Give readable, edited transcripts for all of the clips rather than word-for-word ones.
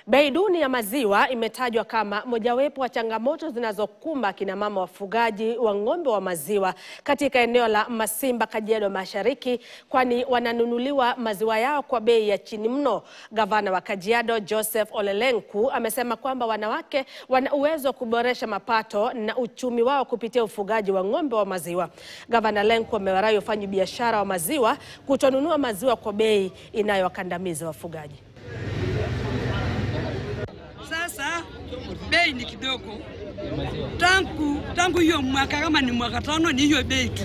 Bei duni ya maziwa imetajwa kama mojawapo wa changamoto zinazokumba kina mama wafugaji wa ng'ombe wa maziwa katika eneo la Masimba, Kajiado Mashariki, kwani wananunuliwa maziwa yao kwa bei ya chini mno. Gavana wa Kajiado Joseph Ole Lenku amesema kwamba wanawake wana uwezo wa kuboresha mapato na uchumi wao kupitia ufugaji wa ng'ombe wa maziwa. Gavana Lenku amewarai wafanyabiashara wa maziwa kutonunua maziwa kwa bei inayowakandamiza wafugaji. Sasa bei ni kidogo. Tangu hiyo mwaka kama ni mwaka 5 ni hiyo bei tu.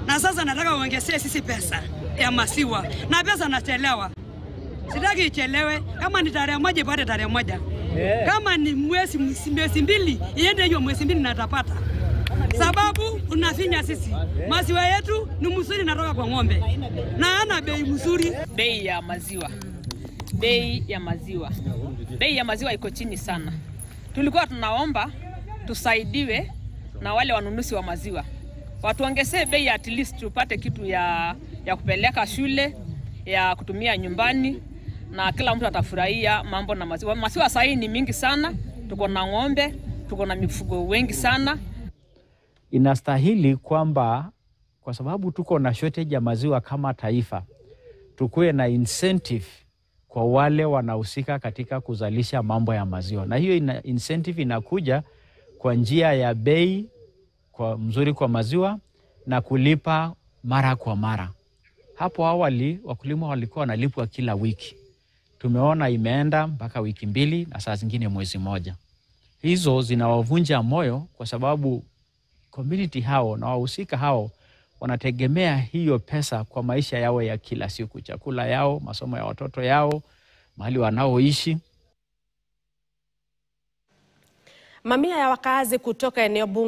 Na sasa nataka uongezee sisi pesa ya maziwa. Na pesa nachelewa. Sitaki ichelewe. Kama ni tarehe moja ipate tarehe moja. Kama ni mwezi mbili iende hiyo mwezi mbili natapata. Sababu unafinya sisi. Maziwa yetu ni mzuri natoka kwa ng'ombe. Na ana bei mzuri. Bei ya maziwa. Bei ya maziwa iko chini sana. Tulikuwa tunaomba tusaidiwe na wale wanunuzi wa maziwa. Watuongezee bei at least tupate kitu ya kupeleka shule, ya kutumia nyumbani, na kila mtu atafurahia mambo na maziwa. Maziwa sasa ni mingi sana. Tuko na ng'ombe, tuko na mifugo wengi sana. Inastahili kwamba kwa sababu tuko na shortage ya maziwa kama taifa, tukue na incentive kwa wale wanahusika katika kuzalisha mambo ya maziwa. Na hiyo incentive inakuja kwa njia ya bei mzuri kwa maziwa na kulipa mara kwa mara. Hapo awali wakulima walikuwa wanalipwa kila wiki. Tumeona imeenda mpaka wiki 2 na saa zingine mwezi 1. Hizo zinawavunja moyo kwa sababu community hao na wahusika hao wanategemea hiyo pesa kwa maisha yao ya kila siku, chakula yao, masomo ya watoto yao, mahali wanaoishi. Mamia ya wakazi kutoka eneo